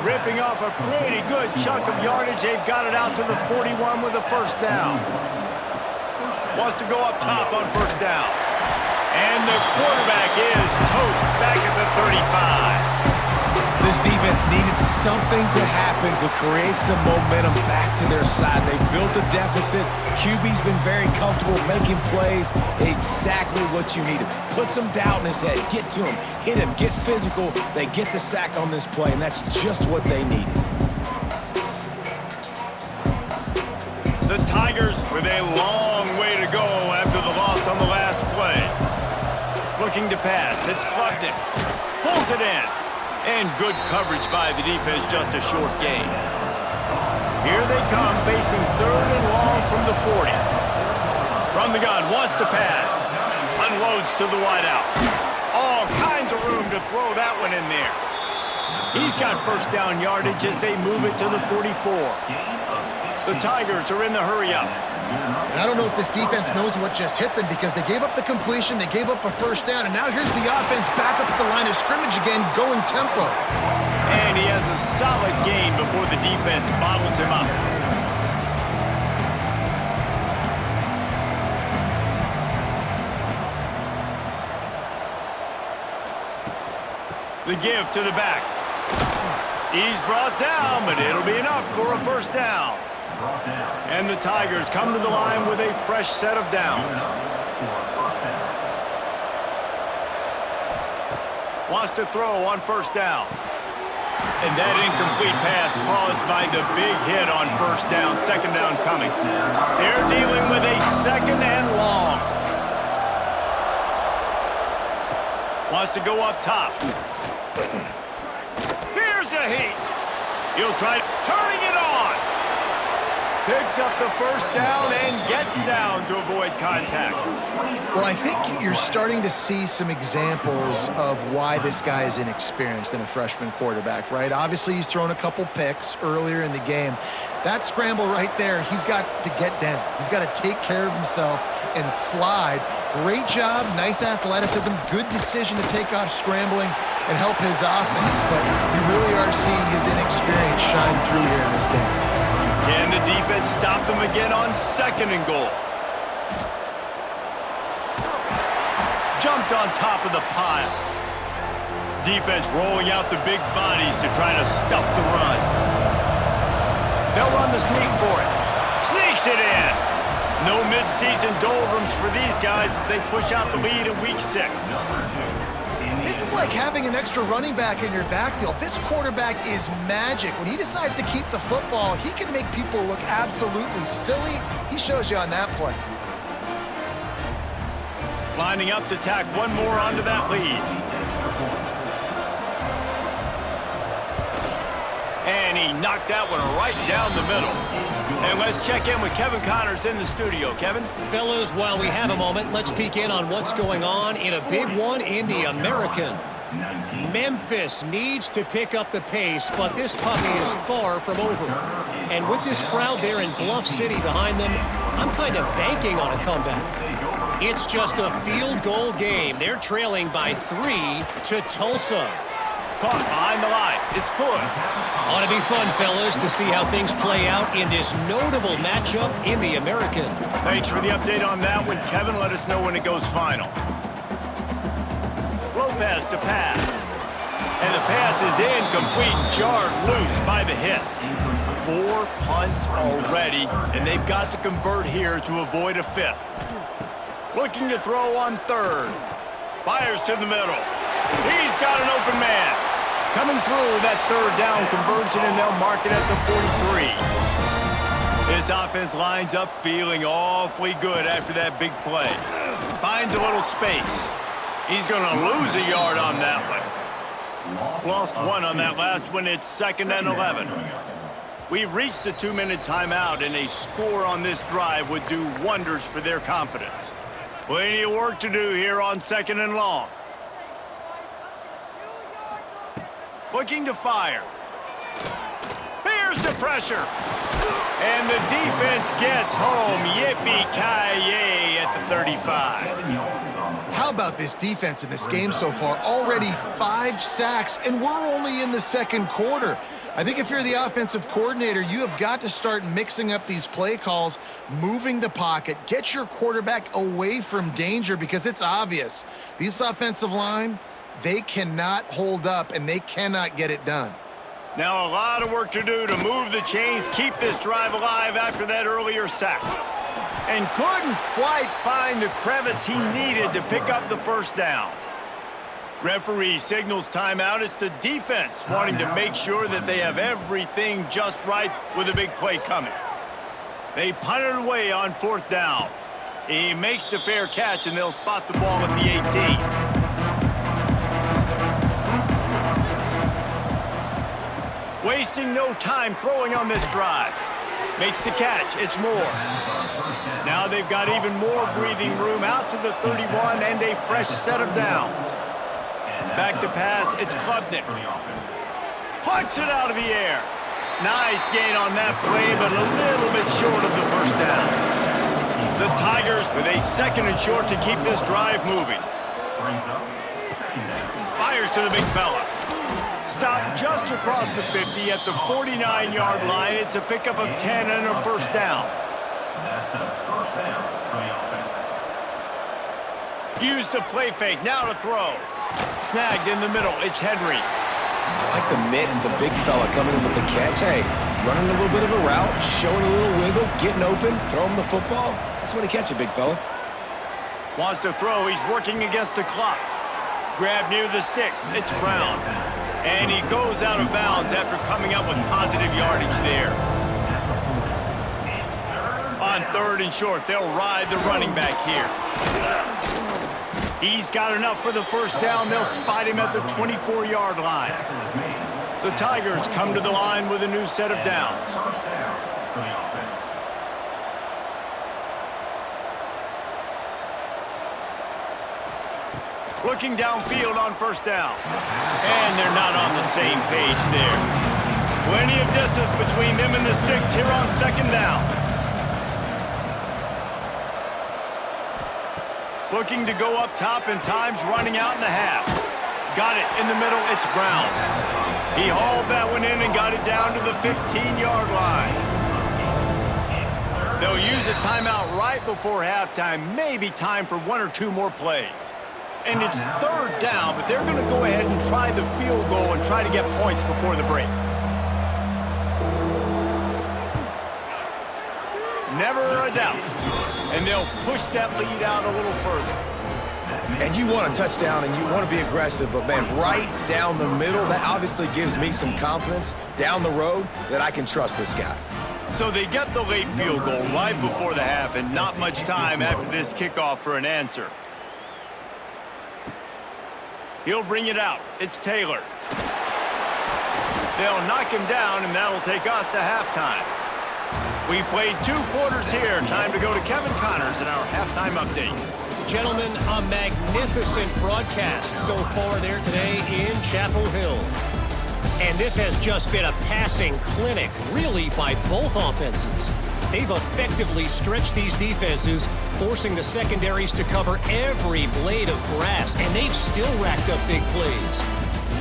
Ripping off a pretty good chunk of yardage. They've got it out to the 41 with a 1st down. Wants to go up top on 1st down. And the quarterback is toast back at the 35. This defense needed something to happen to create some momentum back to their side. They built a deficit. QB's been very comfortable making plays. Exactly what you needed. Put some doubt in his head. Get to him. Hit him. Get physical. They get the sack on this play, and that's just what they needed. with a long way to go after the loss on the last play. Looking to pass. It's Clumpton. Pulls it in. And good coverage by the defense, just a short gain. Here they come, facing 3rd and long from the 40. From the gun, wants to pass. Unloads to the wideout. All kinds of room to throw that one in there. He's got first down yardage as they move it to the 44. The Tigers are in the hurry-up. I don't know if this defense knows what just hit them because they gave up the completion, they gave up a first down, and now here's the offense back up at the line of scrimmage again, going tempo. And he has a solid gain before the defense bottles him up. The give to the back. He's brought down, but it'll be enough for a first down. And the Tigers come to the line with a fresh set of downs. Wants to throw on first down. And that incomplete pass caused by the big hit on first down. Second down coming. They're dealing with a second and long. Wants to go up top. Here's a heat. He'll try turning it on. Picks up the first down and gets down to avoid contact. Well, I think you're starting to see some examples of why this guy is inexperienced in a freshman quarterback, right? Obviously, he's thrown a couple picks earlier in the game. That scramble right there, he's got to get down. He's got to take care of himself and slide. Great job, nice athleticism, good decision to take off scrambling and help his offense, but you really are seeing his inexperience shine through here in this game. Can the defense stop them again on 2nd and goal? Jumped on top of the pile. Defense rolling out the big bodies to try to stuff the run. They'll run the sneak for it. Sneaks it in. No midseason doldrums for these guys as they push out the lead in week 6. This is like having an extra running back in your backfield. This quarterback is magic. When he decides to keep the football, he can make people look absolutely silly. He shows you on that play. Lining up to tack one more onto that lead. And he knocked that one right down the middle. And let's check in with Kevin Connors in the studio. Kevin? Fellas, while we have a moment, let's peek in on what's going on in a big one in the American. Memphis needs to pick up the pace, but this puppy is far from over. And with this crowd there in Bluff City behind them, I'm kind of banking on a comeback. It's just a field goal game. They're trailing by 3 to Tulsa. Caught behind the line. It's Hood. Ought to be fun, fellas, to see how things play out in this notable matchup in the American. Thanks for the update on that one, Kevin. Let us know when it goes final. Lopez to pass. And the pass is incomplete, jarred loose by the hit. 4 punts already, and they've got to convert here to avoid a 5th. Looking to throw on 3rd. Fires to the middle. He's got an open man. Coming through that 3rd down conversion, and they'll mark it at the 43. This offense lines up feeling awfully good after that big play. Finds a little space. He's going to lose a yard on that one. Lost 1 on that last one. It's 2nd and 11. We've reached the 2-minute timeout, and a score on this drive would do wonders for their confidence. Plenty of work to do here on 2nd and long. Looking to fire. Here's the pressure. And the defense gets home. Yippee-ki-yay at the 35. How about this defense in this game so far? Already 5 sacks, and we're only in the 2nd quarter. I think if you're the offensive coordinator, you have got to start mixing up these play calls, moving the pocket, get your quarterback away from danger because it's obvious. These offensive line, they cannot hold up, and they cannot get it done. Now a lot of work to do to move the chains, keep this drive alive after that earlier sack. And couldn't quite find the crevice he needed to pick up the first down. Referee signals timeout. It's the defense wanting to make sure that they have everything just right with a big play coming. They punt it away on 4th down. He makes the fair catch, and they'll spot the ball at the 18. Wasting no time throwing on this drive. Makes the catch. It's Moore. Now they've got even more breathing room out to the 31 and a fresh set of downs. Back to pass. It's Klubnik. Punts it out of the air. Nice gain on that play, but a little bit short of the first down. The Tigers with a 2nd and short to keep this drive moving. Fires to the big fella. Stopped just across the 50 at the 49-yard line. It's a pickup of 10 and a first down. That's a first down for the offense. Use the play fake. Now to throw. Snagged in the middle. It's Henry. I like the mix, the big fella coming in with the catch. Hey, running a little bit of a route, showing a little wiggle, getting open, throw him the football. That's when he catch it, big fella. Wants to throw. He's working against the clock. Grab near the sticks. It's Brown. And he goes out of bounds after coming up with positive yardage there. On 3rd and short, they'll ride the running back here. He's got enough for the first down. They'll spot him at the 24-yard line. The Tigers come to the line with a new set of downs. Looking downfield on 1st down. And they're not on the same page there. Plenty of distance between them and the sticks here on 2nd down. Looking to go up top, and time's running out in the half. Got it in the middle. It's Brown. He hauled that one in and got it down to the 15-yard line. They'll use a timeout right before halftime. Maybe time for 1 or 2 more plays. And it's 3rd down, but they're going to go ahead and try the field goal and try to get points before the break. Never a doubt. And they'll push that lead out a little further. And you want a touchdown and you want to be aggressive, but man, right down the middle, that obviously gives me some confidence down the road that I can trust this guy. So they get the late field goal right before the half, and not much time after this kickoff for an answer. He'll bring it out. It's Taylor. They'll knock him down, and that'll take us to halftime. We've played 2 quarters here. Time to go to Kevin Connors in our halftime update. Gentlemen, a magnificent broadcast so far there today in Chapel Hill. And this has just been a passing clinic, really, by both offenses. They've effectively stretched these defenses, forcing the secondaries to cover every blade of grass, and they've still racked up big plays.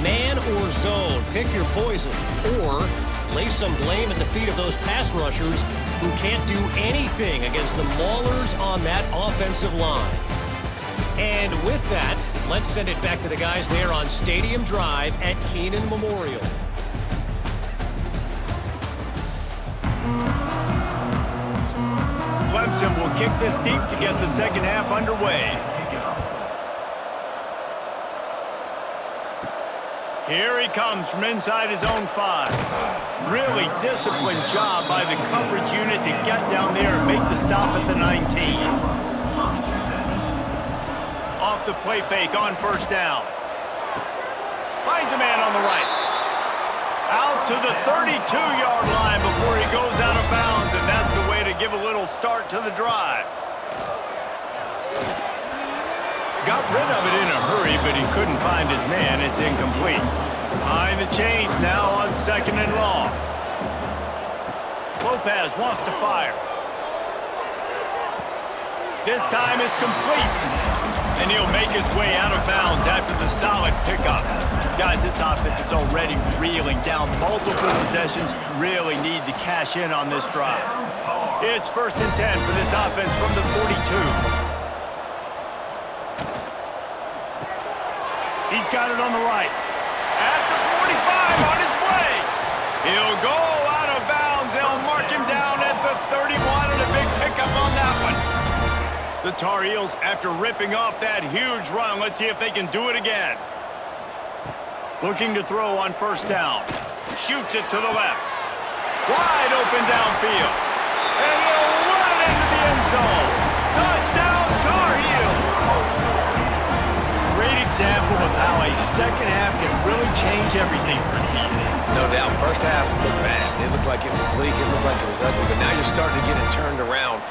Man or zone, pick your poison, or lay some blame at the feet of those pass rushers who can't do anything against the maulers on that offensive line. And with that, let's send it back to the guys there on Stadium Drive at Keenan Memorial. Clemson will kick this deep to get the second half underway. Here he comes from inside his own 5. Really disciplined job by the coverage unit to get down there and make the stop at the 19. Off the play fake on 1st down. Finds a man on the right. Out to the 32-yard line before he goes out of bounds, and that's the way to give a little start to the drive. Got rid of it in a hurry, but he couldn't find his man. It's incomplete. Behind the chains now on 2nd and long. Lopez wants to fire. This time it's complete. And he'll make his way out of bounds after the solid pickup. Guys, this offense is already reeling down multiple possessions. Really need to cash in on this drive. It's 1st and 10 for this offense from the 42. He's got it on the right. At the 45, on his way. He'll go out of bounds. They'll mark him down at the 31, and a big pickup on that one. The Tar Heels, after ripping off that huge run, let's see if they can do it again. Looking to throw on 1st down. Shoots it to the left. Wide open downfield. And he'll zone. Touchdown, Tar Heels! Great example of how a second half can really change everything for a team. No doubt. First half looked bad. It looked like it was bleak. It looked like it was ugly. But now you're starting to get it turned around.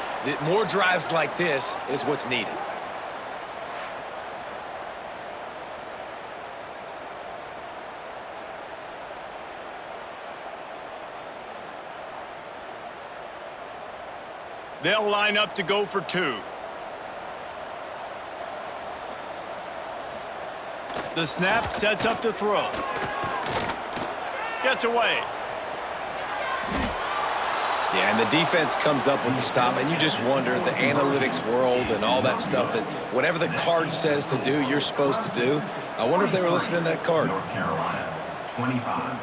More drives like this is what's needed. They'll line up to go for two. The snap sets up to throw. Gets away. Yeah, and the defense comes up with the stop, and you just wonder, the analytics world and all that stuff, that whatever the card says to do, you're supposed to do. I wonder if they were listening to that card. North Carolina, 25.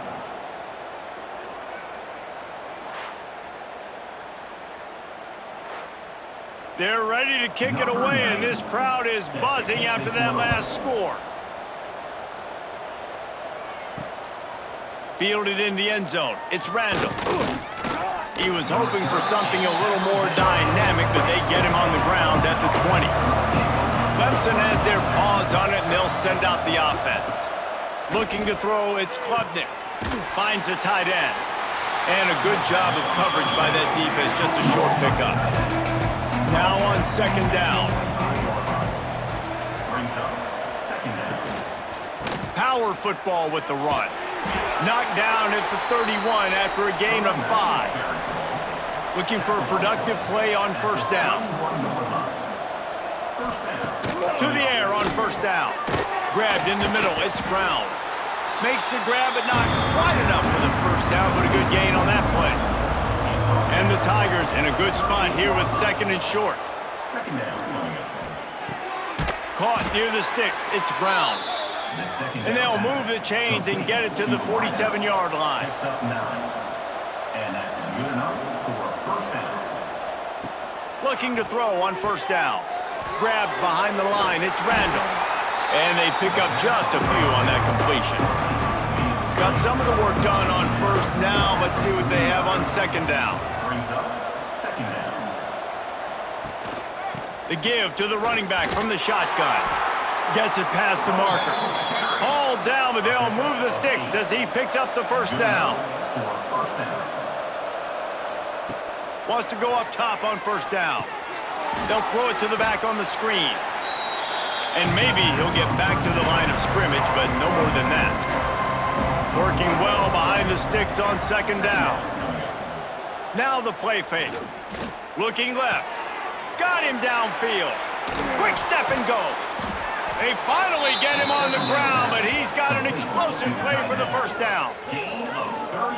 They're ready to kick it away, and this crowd is buzzing after that last score. Fielded in the end zone. It's Randall. He was hoping for something a little more dynamic, but they get him on the ground at the 20. Clemson has their paws on it, and they'll send out the offense. Looking to throw, it's Klubnik. Finds a tight end. And a good job of coverage by that defense, just a short pickup. Now on second down. Power football with the run. Knocked down at the 31 after a gain of 5. Looking for a productive play on first down. To the air on first down. Grabbed in the middle, it's Brown. Makes the grab, but not quite enough for the first down, but a good gain on that play. And the Tigers in a good spot here with second and short. Caught near the sticks, it's Brown. And they'll move the chains and get it to the 47-yard line. And that's good enough for a first down. Looking to throw on first down. Grabbed behind the line, it's Randall. And they pick up just a few on that completion. Got some of the work done on first down. Let's see what they have on second down. Brings up second down. The give to the running back from the shotgun. Gets it past the marker. Hauled down, but they'll move the sticks as he picks up the first down. Wants to go up top on first down. They'll throw it to the back on the screen. And maybe he'll get back to the line of scrimmage, but no more than that. Working well behind the sticks on second down. Now the play fake. Looking left. Got him downfield. Quick step and go. They finally get him on the ground, but he's got an explosive play for the first down.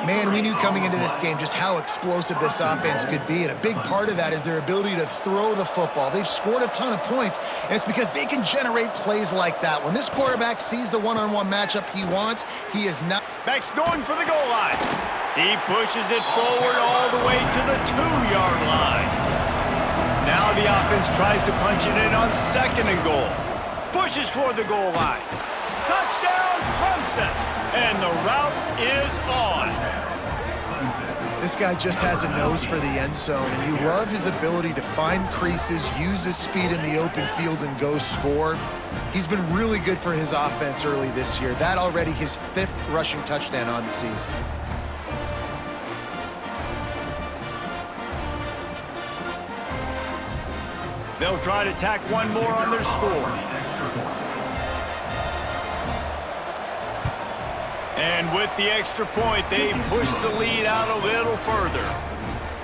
Man, we knew coming into this game just how explosive this offense could be, and a big part of that is their ability to throw the football. They've scored a ton of points, and it's because they can generate plays like that. When this quarterback sees the one-on-one matchup he wants, he is not... Back's going for the goal line. He pushes it forward all the way to the 2-yard line. Now the offense tries to punch it in on second and goal. Pushes for the goal line. Touchdown, Clemson. And the route is on. This guy just has a nose for the end zone, and you love his ability to find creases, use his speed in the open field, and go score. He's been really good for his offense early this year. That already his 5th rushing touchdown on the season. They'll try to tack one more on their score. And with the extra point, they push the lead out a little further.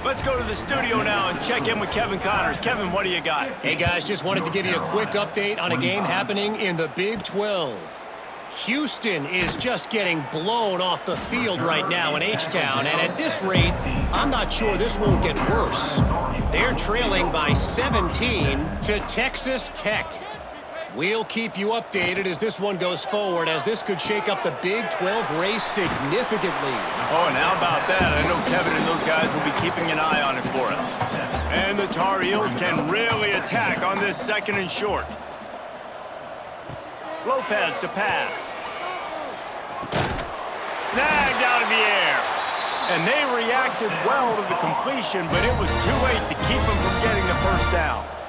Let's go to the studio now and check in with Kevin Connors. Kevin, what do you got? Hey, guys, just wanted to give you a quick update on a game happening in the Big 12. Houston is just getting blown off the field right now in H-Town, and at this rate, I'm not sure this won't get worse. They're trailing by 17 to Texas Tech. We'll keep you updated as this one goes forward, as this could shake up the Big 12 race significantly. Oh, and how about that? I know Kevin and those guys will be keeping an eye on it for us. And the Tar Heels can really attack on this second and short. Lopez to pass. Snagged out of the air. And they reacted well to the completion, but it was too late to keep them from getting the first down.